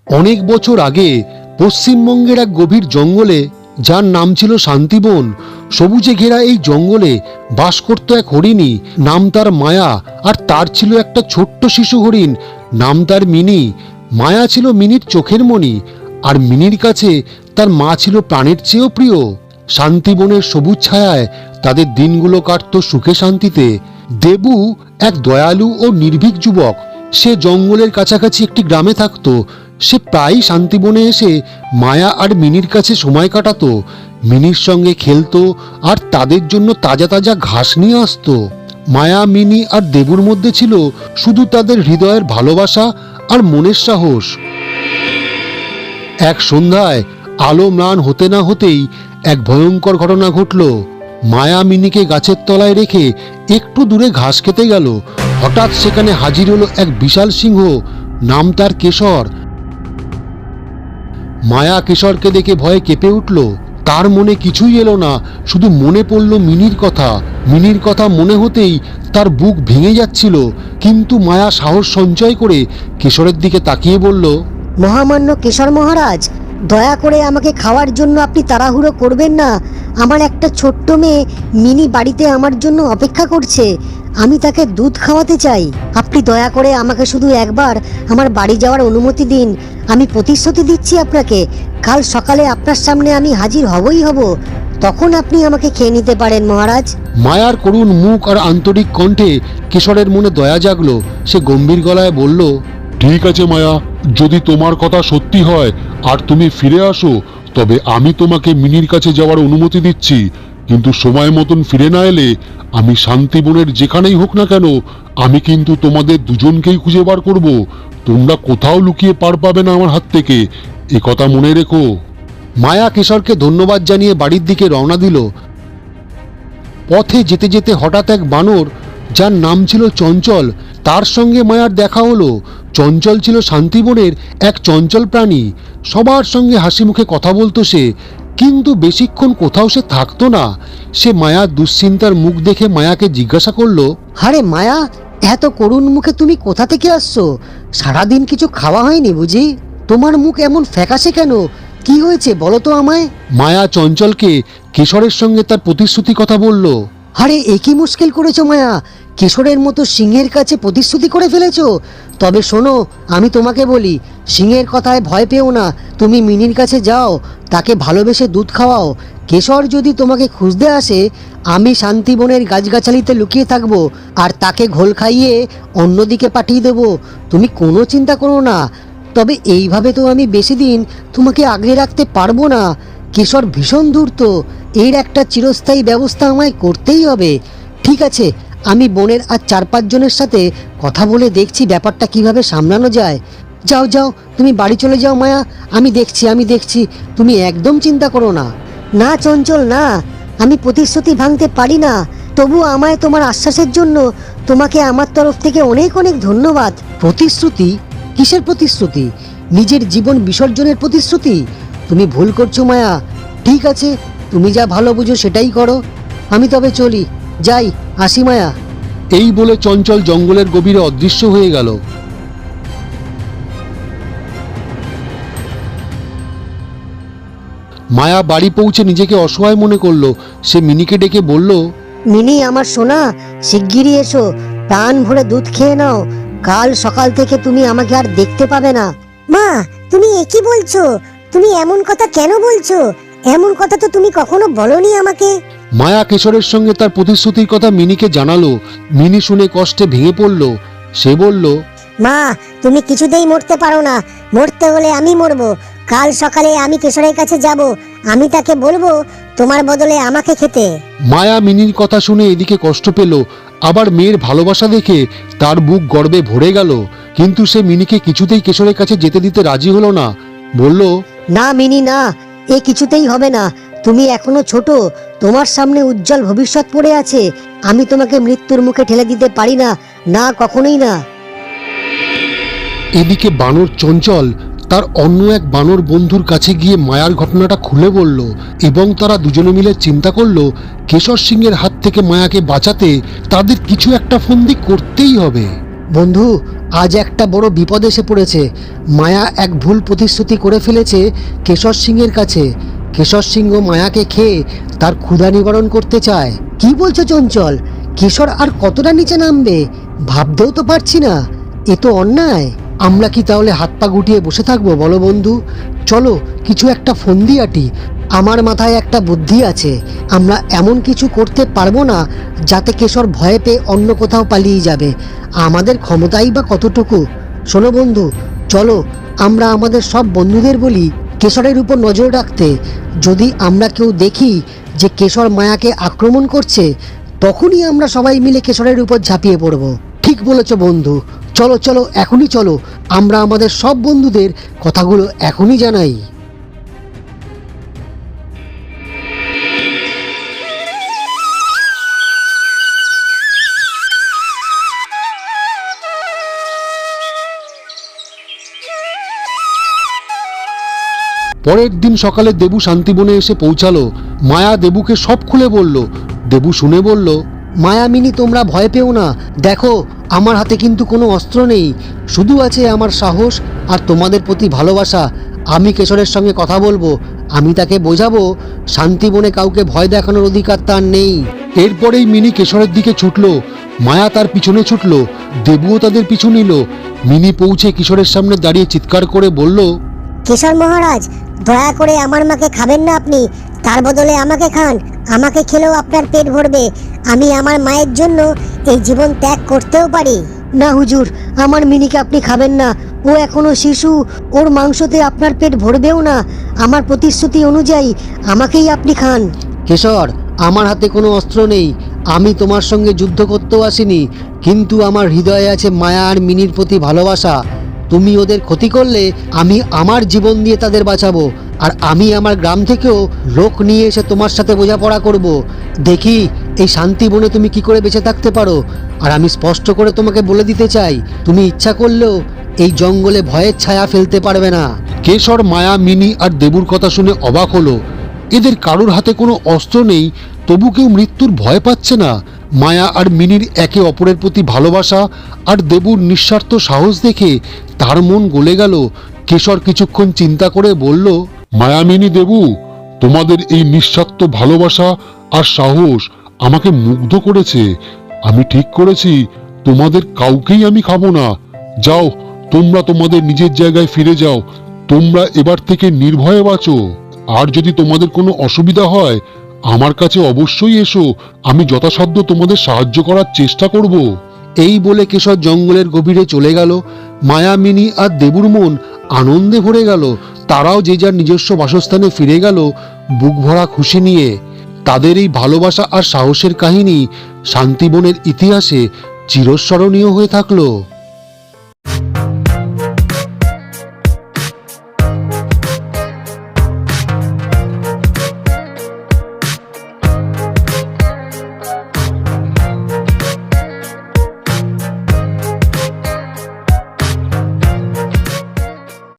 অনেক বছর আগে পশ্চিমবঙ্গের এক গভীর জঙ্গলে, যার নাম ছিল শান্তিবন, সবুজে ঘেরা এই জঙ্গলে বাস করত এক হরিণী, নাম তার মায়া। আর তার ছিল একটা ছোট্ট শিশু হরিণ, নাম তার মিনি। মায়া ছিল মিনির চোখের মণি, আর মিনির কাছে তার মা ছিল প্রাণের চেয়েও প্রিয়। শান্তিবনের সবুজ ছায়ায় তাদের দিনগুলো কাটত সুখে শান্তিতে। দেবু এক দয়ালু ও নির্ভীক যুবক। সে জঙ্গলের কাছাকাছি একটি গ্রামে থাকত। সে প্রায়ই শান্তিবনে এসে মায়া আর মিনির কাছে সময় কাটাতো, মিনির সঙ্গে খেলতো আর তাদের জন্য তাজা তাজা ঘাস নিয়ে আসতো। মায়া, মিনি আর দেবুর মধ্যে ছিল শুধু তাদের হৃদয়ের ভালোবাসা আর মনের সাহস। এক সন্ধ্যায় আলো ম্লান হতে না হতেই এক ভয়ঙ্কর ঘটনা ঘটল। মায়া মিনিকে গাছের তলায় রেখে একটু দূরে ঘাস খেতে গেল। হঠাৎ সেখানে হাজির হলো এক বিশাল সিংহ, নাম তার কেশর। মায়া কেশরকে দেখে ভয়ে কেঁপে উঠল। তার মনে কিছুই এলো না, শুধু মনে পড়ল মিনির কথা। মিনির কথা মনে হতেই তার বুক ভেঙে যাচ্ছিল, কিন্তু মায়া সাহস সঞ্চয় করে কেশরের দিকে তাকিয়ে বলল, মহামান্য কেশর মহারাজ, দয়া করে আমাকে খাওয়ার জন্য আপনি তাড়াহুড়ো করবেন না। আমার একটা ছোট্ট মেয়ে মিনি বাড়িতে আমার জন্য অপেক্ষা করছে। আমি তাকে দুধ খাওয়াতে চাই। আপনি দয়া করে আমাকে শুধু একবার আমার বাড়ি যাওয়ার অনুমতি দিন। আমি প্রতিশ্রুতি দিচ্ছি আপনাকে, কাল সকালে আপনার সামনে আমি হাজির হবই হব। তখন আপনি আমাকে খেয়ে নিতে পারেন মহারাজ। মায়ার করুণ মুখ আর আন্তরিক কণ্ঠে কেশরের মনে দয়া জাগলো। সে গম্ভীর গলায় বলল, ঠিক আছে মায়া, যদি তোমার কথা সত্যি হয় আর তুমি ফিরে আসো, তবে আমি তোমাকে মিনির কাছে যাওয়ার অনুমতি দিচ্ছি। কিন্তু সময় মতন ফিরে না এলে আমি শান্তিবনের যেখানেই হোক না কেন, আমি কিন্তু তোমাদের দুজনকেই খুঁজে বার করব। তোমরা কোথাও লুকিয়ে পার পাবে না আমার হাত থেকে, এ কথা মনে রেখো। মায়া কেশরকে ধন্যবাদ জানিয়ে বাড়ির দিকে রওনা দিল। পথে যেতে যেতে হঠাৎ এক বানর, যার নাম ছিল চঞ্চল, তার সঙ্গে মায়ার দেখা হলো। চঞ্চল ছিল শান্তিবনের এক চঞ্চল প্রাণী। সবার সঙ্গে হাসি মুখে কথা বলতো সে, কিন্তু বেশিক্ষণ কোথাও সে থাকতো না। সে মায়ার দুশ্চিন্তার মুখ দেখে মায়াকে জিজ্ঞাসা করলো, আরে মায়া, এত করুণ মুখে তুমি কোথা থেকে আসছো? সারাদিন কিছু খাওয়া হয়নি বুঝি? তোমার মুখ এমন ফ্যাকাশে কেন? কি হয়েছে বলো তো আমায়। মায়া চঞ্চলকে কেশরের সঙ্গে তার প্রতিশ্রুতি কথা বলল। আরে একই মুশকিল করেছো মায়া, কেশরের মতো সিংহের কাছে প্রতিশ্রুতি করে ফেলেছো। তবে শোনো, আমি তোমাকে বলি, সিংহের কথায় ভয় পেও না। তুমি মিনির কাছে যাও, তাকে ভালোবেসে দুধ খাওয়াও। কেশর যদি তোমাকে খুঁজতে আসে, আমি শান্তিবনের গাছগাছালিতে লুকিয়ে থাকবো আর তাকে ঘোল খাইয়ে অন্যদিকে পাঠিয়ে দেবো। তুমি কোনো চিন্তা করো না। তবে এইভাবে তো আমি বেশি দিন তোমাকে আগলে রাখতে পারবো না। কেশর ভীষণ ধূর্ত, এর একটা চিরস্থায়ী ব্যবস্থা আমায় করতেই হবে। ঠিক আছে, আমি বনের আর 4-5 জনের সাথে কথা বলে দেখছি ব্যাপারটা কিভাবে সামলানো যায়। যাও যাও, তুমি বাড়ি চলে যাও মায়া, আমি দেখছি। তুমি একদম চিন্তা করো না। না চঞ্চল, না, আমি প্রতিশ্রুতি ভাঙতে পারি না। তবু আমায় তোমার আশ্বাসের জন্য তোমাকে আমার তরফ থেকে অনেক অনেক ধন্যবাদ। প্রতিশ্রুতি? কিসের প্রতিশ্রুতি? নিজের জীবন বিসর্জনের প্রতিশ্রুতি? তুমি ভুল করছো মায়া। ঠিক আছে, তুমি যা ভালো বুঝো সেটাই করো। আমি তবে চলি, যাই, আসি মায়া। এই বলে চঞ্চল জঙ্গলের গভীরে অদৃশ্য হয়ে গেল। মায়া বাড়ি পৌঁছে নিজেকে অসহায় মনে করলো। সে মিনিকে ডেকে বলল, মিনি আমার সোনা, শিগগিরই এসো, প্রাণ ভরে দুধ খেয়ে নাও। কাল সকাল থেকে তুমি আমাকে আর দেখতে পাবে না। মা, তুমি একই বলছো? তুমি এমন কথা কেন বলছো? এমন কথা তো তুমি কখনো বলনি আমাকে। মায়া কেশরের সঙ্গে তার প্রতিশ্রুতির কথা মিনিকে জানালো। মিনি শুনে কষ্টে ভেঙে পড়ল। সে বলল, মা, তুমি কিছুতেই মরতে পারো না। মরতে হলে আমি মরবো। কাল সকালে আমি কেশরের কাছে যাব। আমি তাকে বলবো তোমার বদলে আমাকে খেতে। মায়া মিনির কথা শুনে এদিকে কষ্ট পেল, আবার মেয়ের ভালোবাসা দেখে তার বুক গর্বে ভরে গেল। কিন্তু সে মিনিকে কিছুতেই কেশরের কাছে যেতে দিতে রাজি হলো না। বলল, না মিনি, না, এ কিছুতেই হবে না। তুমি এখনো ছোট, তোমার সামনে উজ্জ্বল ভবিষ্যৎ পড়ে আছে। আমি তোমাকে মৃত্যুর মুখে ঠেলে দিতে পারি না, না, কখনোই না। এদিকে বানর চঞ্চল তার অন্য এক বানর বন্ধুর কাছে গিয়ে মায়ার ঘটনাটা খুলে বলল, এবং তারা দুজনে মিলে চিন্তা করলো কেশর সিংহের হাত থেকে মায়াকে বাঁচাতে তাদের কিছু একটা ফন্দি করতেই হবে। বন্ধু, আজ একটা বড় বিপদ এসে পড়েছে। মায়া এক ভুল প্রতিশ্রুতি করে ফেলেছে কেশর সিংহের কাছে। কেশর সিংহ মায়াকে খেয়ে তার ক্ষুধা নিবারণ করতে চায়। কি বলছো চঞ্চল? কেশর আর কতটা নিচে নামবে ভাবতেও তো পারছি না। এ তো অন্যায়। আমরা কি তাহলে হাত পা গুটিয়ে বসে থাকবো বলো বন্ধু? চলো কিছু একটা ফন্দি আঁটি। আমার মাথায় একটা বুদ্ধি আছে। আমরা এমন কিছু করতে পারবো না যাতে কেশর ভয় পেয়ে অন্য কোথাও পালিয়ে যাবে। আমাদের ক্ষমতাই বা কতটুকু। শোনো বন্ধু, চলো আমরা আমাদের সব বন্ধুদের বলি কেশরের উপর নজর রাখতে। যদি আমরা কেউ দেখি যে কেশর মায়াকে আক্রমণ করছে, তখনই আমরা সবাই মিলে কেশরের উপর ঝাঁপিয়ে পড়ব। ঠিক বলেছো বন্ধু, চলো চলো এখনই চলো। আমরা আমাদের সব বন্ধুদের কথাগুলো এখনই জানাই। পরের দিন সকালে দেবু শান্তিবনে এসে পৌঁছালো। মায়া দেবুকে সব খুলে বলল। দেবু শুনে বলল, মায়ামিনী, তোমরা ভয় পেও না। দেখো, আমার হাতে কিন্তু কোনো অস্ত্র নেই, শুধু আছে আমার সাহস আর তোমাদের প্রতি ভালোবাসা। আমি কেশরের সঙ্গে কথা বলবো। আমি তাকে বোঝাবো শান্তিবনে কাউকে ভয় দেখানোর অধিকার তার নেই। এরপরেই মিনি কেশরের দিকে ছুটলো। মায়া তার পিছনে ছুটলো। দেবুও তাদের পিছু নিল। মিনি পৌঁছে কিশোরের সামনে দাঁড়িয়ে চিৎকার করে বলল, কিশোর মহারাজ, দয়া করে আমার মাকে খাবেন না আপনি, তার বদলে আমাকে খান। আমাকে খেলেও আপনার পেট ভরবে। আমি আমার মায়ের জন্য এই জীবন ত্যাগ করতেও পারি। না হুজুর, আমার মিনিকে আপনি খাবেন না। ও এখনো শিশু, ওর মাংসতে আপনার পেট ভরবেও না। আমার প্রতিশ্রুতি অনুযায়ী আমাকেই আপনি খান। কেশর, আমার হাতে কোনো অস্ত্র নেই। আমি তোমার সঙ্গে যুদ্ধ করতেও আসিনি, কিন্তু আমার হৃদয়ে আছে মায়া আর মিনির প্রতি ভালোবাসা। তুমি ওদের ক্ষতি করলে আমি আমার জীবন দিয়ে তাদের বাঁচাবো। আর আমি আমার গ্রাম থেকেও লোক নিয়ে এসে তোমার সাথে বোঝাপড়া করব। দেখি এই শান্তিবনে তুমি কি করে বেঁচে থাকতে পারো। আর আমি স্পষ্ট করে তোমাকে বলে দিতে চাই, তুমি ইচ্ছা করলেও এই জঙ্গলে ভয়ের ছায়া ফেলতে পারবে না। কেশর, মায়া, মিনি আর দেবুর কথা শুনে অবাক হলো। এদের কারোর হাতে কোনো অস্ত্র নেই, তবু কেউ মৃত্যুর ভয় পাচ্ছে না। মায়া আর মিনির একে অপরের প্রতি ভালোবাসা আর দেবুর নিঃস্বার্থ সাহস দেখে তার মন গলে গেল। কেশর কিছুক্ষণ চিন্তা করে বলল, মায়া, মিনি, দেবু, তোমাদের এই নিঃস্বার্থ ভালোবাসা আর সাহস আমাকে মুগ্ধ করেছে। আমি ঠিক করেছি, তোমাদের কাউকেই আমি খাবো না। যাও, তোমরা তোমাদের নিজের জায়গায় ফিরে যাও। তোমরা এবার থেকে নির্ভয়ে বাঁচো। আর যদি তোমাদের কোনো অসুবিধা হয়, আমার কাছে অবশ্যই এসো। আমি যথাসাধ্য তোমাদের সাহায্য করার চেষ্টা করব। এই বলে কেশর জঙ্গলের গভীরে চলে গেল। মায়া, মিনি আর দেবুর মন আনন্দে ভরে গেল। তারাও যে যার নিজস্ব বাসস্থানে ফিরে গেল বুক ভরা খুশি নিয়ে। তাদের এই ভালোবাসা আর সাহসের কাহিনী শান্তিবনের ইতিহাসে চিরস্মরণীয় হয়ে থাকলো।